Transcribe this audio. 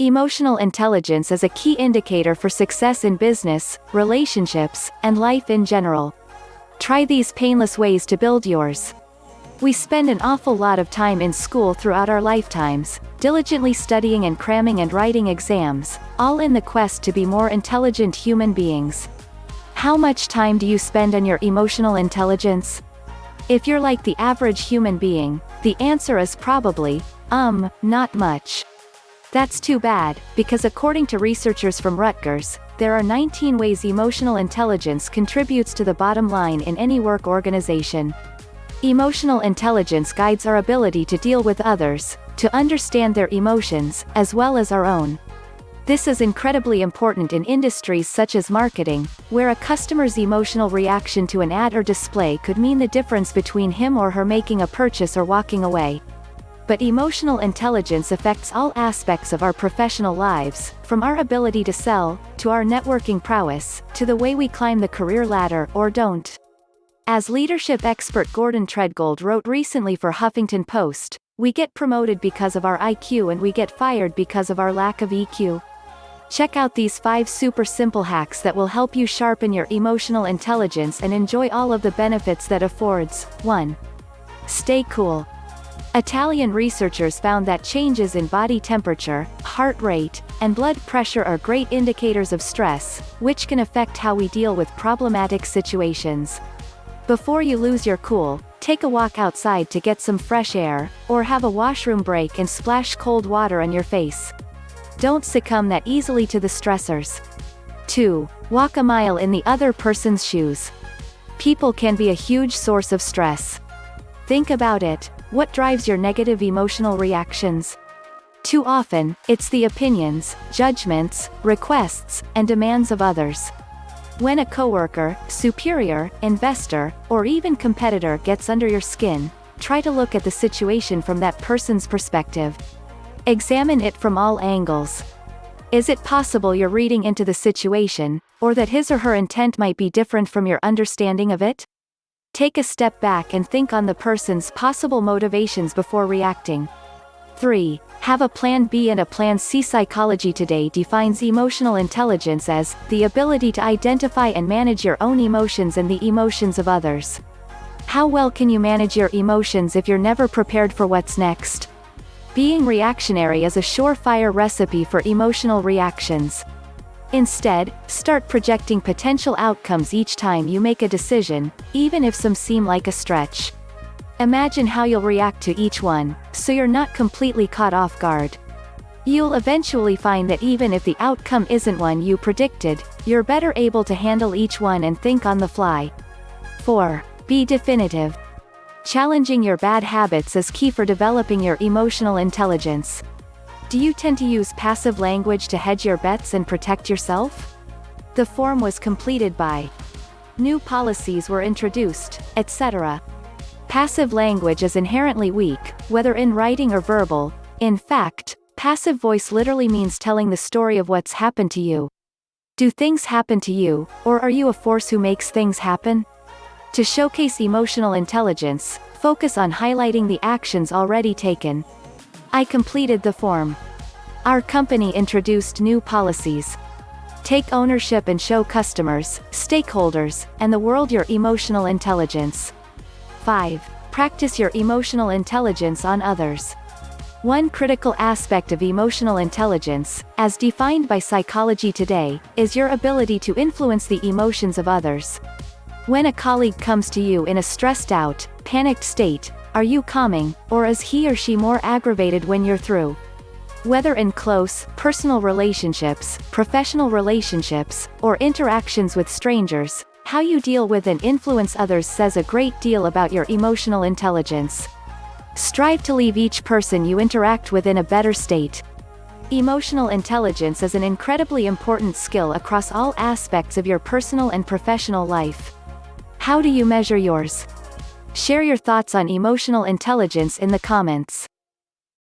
Emotional intelligence is a key indicator for success in business, relationships, and life in general. Try these painless ways to build yours. We spend an awful lot of time in school throughout our lifetimes, diligently studying and cramming and writing exams, all in the quest to be more intelligent human beings. How much time do you spend on your emotional intelligence? If you're like the average human being, the answer is probably, not much. That's too bad, because according to researchers from Rutgers, there are 19 ways emotional intelligence contributes to the bottom line in any work organization. Emotional intelligence guides our ability to deal with others, to understand their emotions, as well as our own. This is incredibly important in industries such as marketing, where a customer's emotional reaction to an ad or display could mean the difference between him or her making a purchase or walking away. But emotional intelligence affects all aspects of our professional lives, from our ability to sell, to our networking prowess, to the way we climb the career ladder or don't. As leadership expert Gordon Treadgold wrote recently for Huffington Post, we get promoted because of our IQ and we get fired because of our lack of EQ. Check out these 5 super simple hacks that will help you sharpen your emotional intelligence and enjoy all of the benefits that affords. 1. Stay cool. Italian researchers found that changes in body temperature, heart rate, and blood pressure are great indicators of stress, which can affect how we deal with problematic situations. Before you lose your cool, take a walk outside to get some fresh air, or have a washroom break and splash cold water on your face. Don't succumb that easily to the stressors. 2. Walk a mile in the other person's shoes. People can be a huge source of stress. Think about it. What drives your negative emotional reactions? Too often, it's the opinions, judgments, requests, and demands of others. When a coworker, superior, investor, or even competitor gets under your skin, try to look at the situation from that person's perspective. Examine it from all angles. Is it possible you're reading into the situation, or that his or her intent might be different from your understanding of it? Take a step back and think on the person's possible motivations before reacting. 3. Have a plan B and a plan C. Psychology Today defines emotional intelligence as the ability to identify and manage your own emotions and the emotions of others. How well can you manage your emotions if you're never prepared for what's next? Being reactionary is a surefire recipe for emotional reactions. Instead, start projecting potential outcomes each time you make a decision, even if some seem like a stretch. Imagine how you'll react to each one, so you're not completely caught off guard. You'll eventually find that even if the outcome isn't one you predicted, you're better able to handle each one and think on the fly. 4. Be definitive. Challenging your bad habits is key for developing your emotional intelligence. Do you tend to use passive language to hedge your bets and protect yourself? The form was completed by. New policies were introduced, etc. Passive language is inherently weak, whether in writing or verbal. In fact, passive voice literally means telling the story of what's happened to you. Do things happen to you, or are you a force who makes things happen? To showcase emotional intelligence, focus on highlighting the actions already taken. I completed the form. Our company introduced new policies. Take ownership and show customers, stakeholders, and the world your emotional intelligence. 5. Practice your emotional intelligence on others. One critical aspect of emotional intelligence, as defined by Psychology Today, is your ability to influence the emotions of others. When a colleague comes to you in a stressed out, panicked state, are you calming, or is he or she more aggravated when you're through? Whether in close, personal relationships, professional relationships, or interactions with strangers, how you deal with and influence others says a great deal about your emotional intelligence. Strive to leave each person you interact with in a better state. Emotional intelligence is an incredibly important skill across all aspects of your personal and professional life. How do you measure yours? Share your thoughts on emotional intelligence in the comments.